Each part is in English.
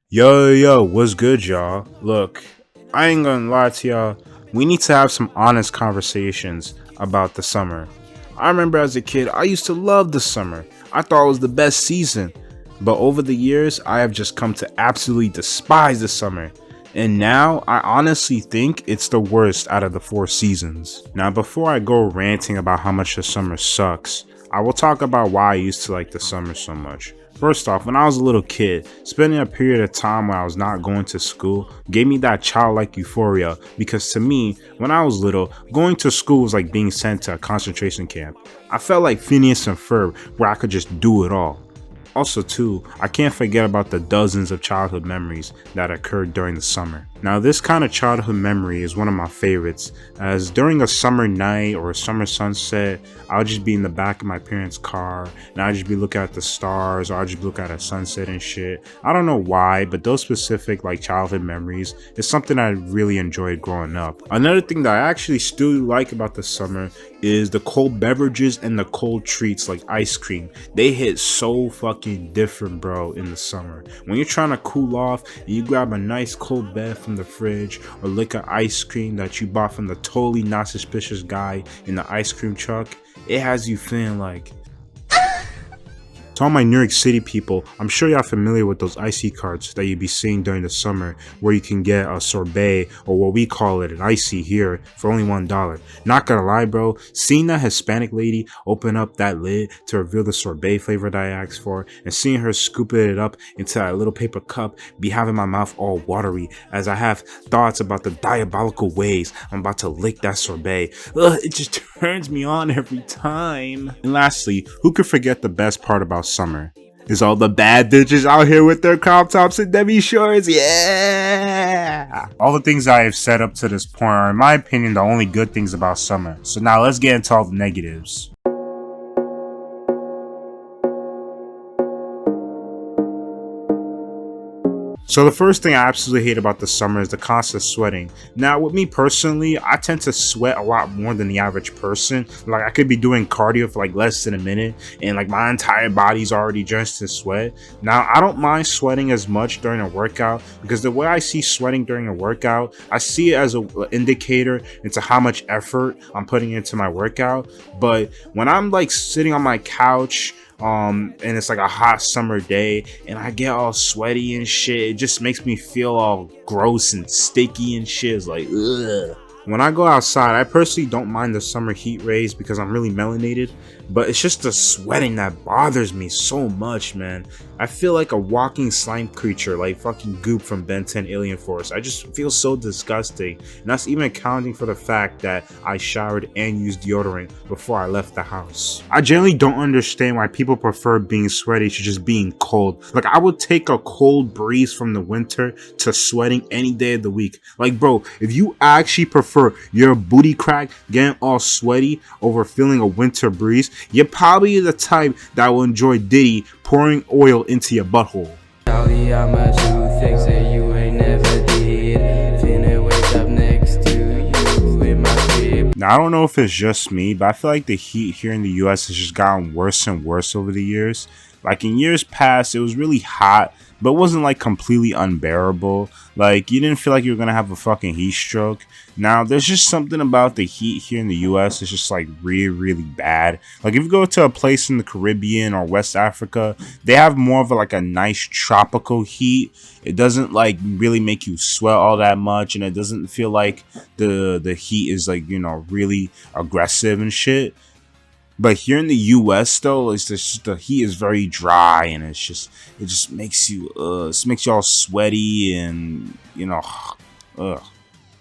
Yo, what's good, y'all? Look, I ain't gonna lie to y'all. We need to have some honest conversations about the summer. I remember as a kid, I used to love the summer. I thought it was the best season. But over the years, I have just come to absolutely despise the summer. And now, I honestly think it's the worst out of the four seasons. Now, before I go ranting about how much the summer sucks, I will talk about why I used to like the summer so much. First off, when I was a little kid, spending a period of time where I was not going to school gave me that childlike euphoria because to me, when I was little, going to school was like being sent to a concentration camp. I felt like Phineas and Ferb where I could just do it all. Also too, I can't forget about the dozens of childhood memories that occurred during the summer. Now this kind of childhood memory is one of my favorites, as during a summer night or a summer sunset, I'll just be in the back of my parents' car and I'll just be looking at the stars, or I'll just look at a sunset and shit. I don't know why, but those specific like childhood memories is something I really enjoyed growing up. Another thing that I actually still like about the summer is the cold beverages and the cold treats like ice cream. They hit so fucking different, bro, in the summer. When you're trying to cool off and you grab a nice cold bev from the fridge or lick an ice cream that you bought from the totally not suspicious guy in the ice cream truck, it has you feeling like, to all my New York City people, I'm sure y'all familiar with those icy carts that you'd be seeing during the summer where you can get a sorbet, or what we call it, an icy here, for only $1. Not gonna lie, bro, seeing that Hispanic lady open up that lid to reveal the sorbet flavor that I asked for, and seeing her scooping it up into that little paper cup, be having my mouth all watery as I have thoughts about the diabolical ways I'm about to lick that sorbet. Ugh, it just turns me on every time. And lastly, who could forget the best part about summer? Is all the bad bitches out here with their crop tops and demi shorts. Yeah! All the things I have said up to this point are, in my opinion, the only good things about summer. So now let's get into all the negatives. So the first thing I absolutely hate about the summer is the constant sweating. Now with me personally, I tend to sweat a lot more than the average person. Like I could be doing cardio for like less than a minute and like my entire body's already drenched in sweat. Now I don't mind sweating as much during a workout because the way I see sweating during a workout, I see it as an indicator into how much effort I'm putting into my workout. But when I'm like sitting on my couch, and it's like a hot summer day and I get all sweaty and shit, it just makes me feel all gross and sticky and shit. It's like, ugh. When I go outside, I personally don't mind the summer heat rays because I'm really melanated, but it's just the sweating that bothers me so much, man. I feel like a walking slime creature, like fucking Goop from Ben 10 Alien Force. I just feel so disgusting, and that's even accounting for the fact that I showered and used deodorant before I left the house. I generally don't understand why people prefer being sweaty to just being cold. Like, I would take a cold breeze from the winter to sweating any day of the week. Like, bro, if you actually prefer your booty crack getting all sweaty over feeling a winter breeze, you're probably the type that will enjoy Diddy pouring oil into your butthole. Now, I don't know if it's just me, but I feel like the heat here in the US has just gotten worse and worse over the years. Like in years past, it was really hot, but it wasn't like completely unbearable. Like you didn't feel like you were gonna have a fucking heat stroke. Now there's just something about the heat here in the US. It's just like really bad. Like if you go to a place in the Caribbean or West Africa, they have more of like a nice tropical heat. It doesn't like really make you sweat all that much, and it doesn't feel like the heat is like, you know, really aggressive and shit. But here in the US though, it's just the heat is very dry, and it just makes you all sweaty and, you know, ugh.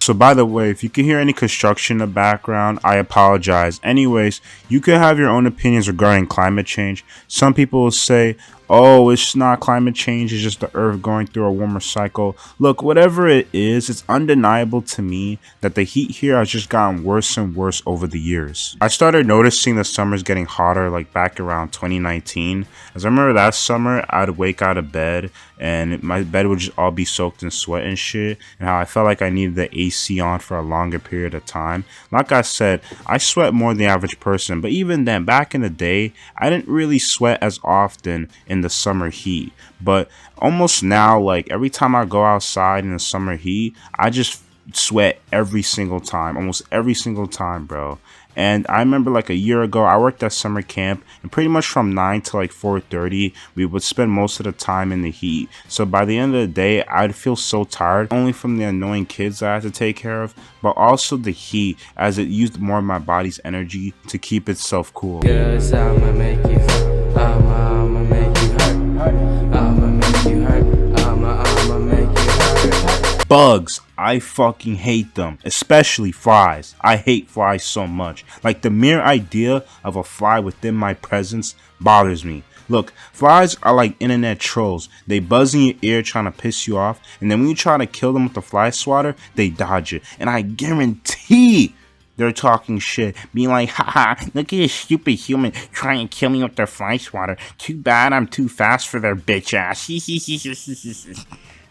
So by the way, if you can hear any construction in the background, I apologize. Anyways, you could have your own opinions regarding climate change. Some people will say, oh, it's not climate change, it's just the earth going through a warmer cycle. Look, whatever it is, it's undeniable to me that the heat here has just gotten worse and worse over the years. I started noticing the summers getting hotter like back around 2019. As I remember that summer, I'd wake out of bed and my bed would just all be soaked in sweat and shit, and how I felt like I needed the AC on for a longer period of time. Like I said, I sweat more than the average person, but even then, back in the day, I didn't really sweat as often in in the summer heat. But almost now, like every time I go outside in the summer heat, I just sweat every single time, almost every single time, bro. And I remember like a year ago, I worked at summer camp, and pretty much from 9 to like 4:30, we would spend most of the time in the heat. So by the end of the day, I'd feel so tired, only from the annoying kids I had to take care of, but also the heat, as it used more of my body's energy to keep itself cool. Cause I'ma make you hurt. I'ma make you hurt. I'ma make you hurt. I'ma make you hurt. Bugs, I fucking hate them, especially flies. I hate flies so much. Like, the mere idea of a fly within my presence bothers me. Look, flies are like internet trolls. They buzz in your ear trying to piss you off, and then when you try to kill them with the fly swatter, they dodge it. And I guarantee they're talking shit, being like, haha, look at this stupid human trying to kill me with their fly swatter. Too bad I'm too fast for their bitch ass.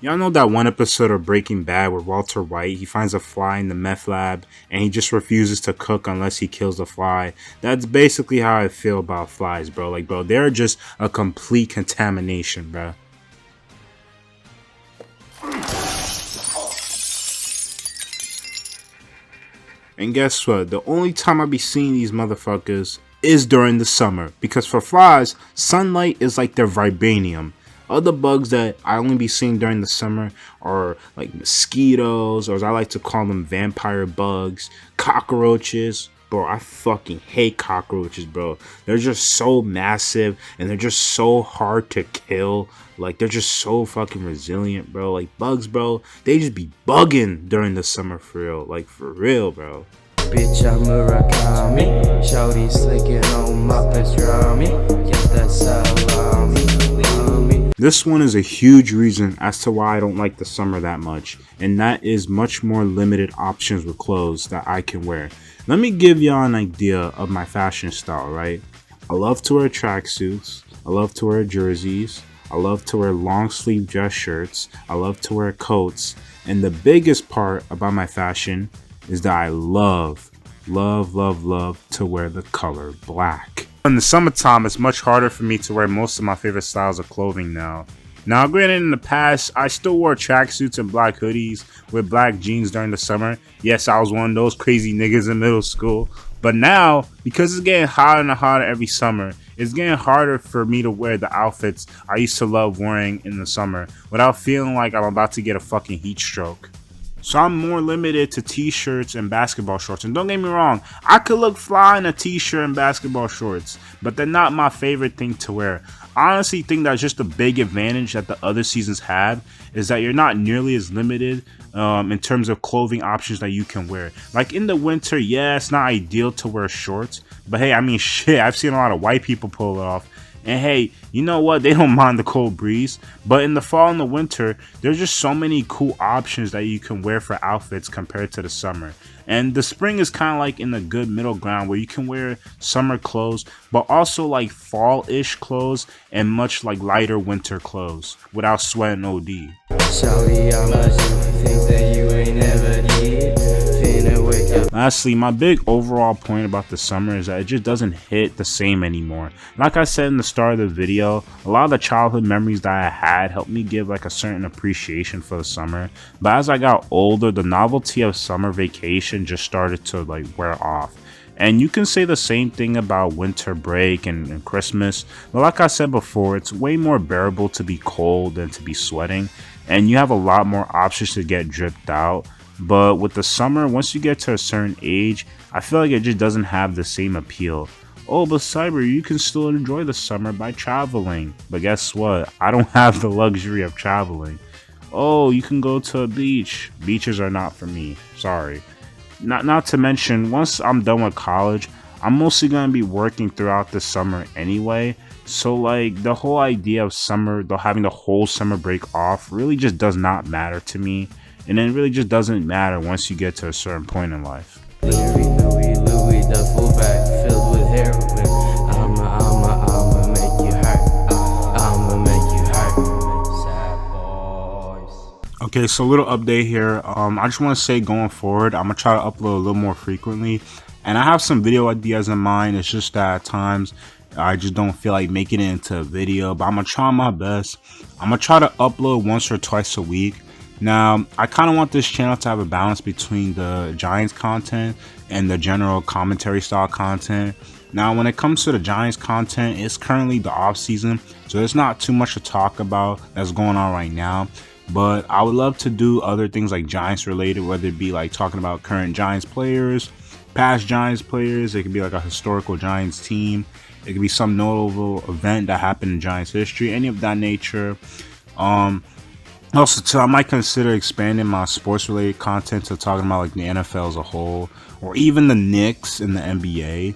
Y'all know that one episode of Breaking Bad where Walter White, he finds a fly in the meth lab and he just refuses to cook unless he kills the fly? That's basically how I feel about flies, bro. Like, bro, they're just a complete contamination, bro. And guess what? The only time I be seeing these motherfuckers is during the summer. Because for flies, sunlight is like their vibranium. Other bugs that I only be seeing during the summer are like mosquitoes, or as I like to call them, vampire bugs, cockroaches. Bro, I fucking hate cockroaches, bro. They're just so massive and they're just so hard to kill. Like, they're just so fucking resilient, bro. Like, bugs, bro, they just be bugging during the summer, for real. Like, for real, bro. Bitch, I'm Murakami. Shawty slicking on my pastrami. Get that salami. This one is a huge reason as to why I don't like the summer that much, and that is much more limited options with clothes that I can wear. Let me give y'all an idea of my fashion style, right? I love to wear tracksuits, I love to wear jerseys, I love to wear long sleeve dress shirts, I love to wear coats, and the biggest part about my fashion is that I love to wear the color black. In the summertime, it's much harder for me to wear most of my favorite styles of clothing now. Now, granted, in the past, I still wore tracksuits and black hoodies with black jeans during the summer. Yes, I was one of those crazy niggas in middle school. But now, because it's getting hotter and hotter every summer, it's getting harder for me to wear the outfits I used to love wearing in the summer without feeling like I'm about to get a fucking heat stroke. So I'm more limited to t-shirts and basketball shorts. And don't get me wrong, I could look fly in a t-shirt and basketball shorts, but they're not my favorite thing to wear. I honestly think that's just a big advantage that the other seasons have, is that you're not nearly as limited in terms of clothing options that you can wear. Like in the winter, yeah, it's not ideal to wear shorts, but hey, I mean, shit, I've seen a lot of white people pull it off. And hey, you know what? They don't mind the cold breeze. But in the fall and the winter, there's just so many cool options that you can wear for outfits compared to the summer. And the spring is kind of like in the good middle ground where you can wear summer clothes, but also like fall-ish clothes and much like lighter winter clothes without sweating OD. Shawty, I'ma do things that you ain't never did. Finna wake up. Lastly, my big overall point about the summer is that it just doesn't hit the same anymore. Like I said in the start of the video, a lot of the childhood memories that I had helped me give like a certain appreciation for the summer. But as I got older, the novelty of summer vacation just started to like wear off. And you can say the same thing about winter break and Christmas. But like I said before, it's way more bearable to be cold than to be sweating. And you have a lot more options to get dripped out. But with the summer, once you get to a certain age, I feel like it just doesn't have the same appeal. Oh, but Cyber, you can still enjoy the summer by traveling. But guess what? I don't have the luxury of traveling. Oh, you can go to a beach. Beaches are not for me. Sorry. Not to mention, once I'm done with college, I'm mostly going to be working throughout the summer anyway. So like the whole idea of summer, having the whole summer break off really just does not matter to me. And it really just doesn't matter once you get to a certain point in life. Louis, the fullback filled with heroin. I'ma make you hurt. I'ma make you hurt. Sad boys. Okay, so a little update here. I just want to say going forward, I'm gonna try to upload a little more frequently, and I have some video ideas in mind. It's just that at times I just don't feel like making it into a video, but I'm gonna try my best. I'm gonna try to upload once or twice a week. Now, I kind of want this channel to have a balance between the Giants content and the general commentary style content. Now, when it comes to the Giants content, it's currently the off season, so there's not too much to talk about that's going on right now. But I would love to do other things like Giants related, whether it be like talking about current Giants players, past Giants players. It could be like a historical Giants team. It could be some notable event that happened in Giants history, any of that nature. Also, too, I might consider expanding my sports related content to talking about like the NFL as a whole, or even the Knicks and the NBA.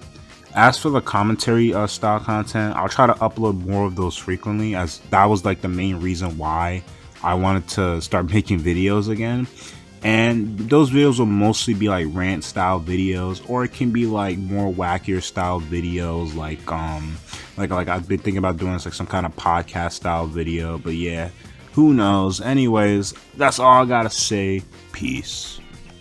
As for the commentary style content, I'll try to upload more of those frequently, as that was like the main reason why I wanted to start making videos again. And those videos will mostly be like rant style videos, or it can be like more wackier style videos, like I've been thinking about doing like some kind of podcast style video. But yeah, who knows? Anyways, that's all I gotta say. Peace.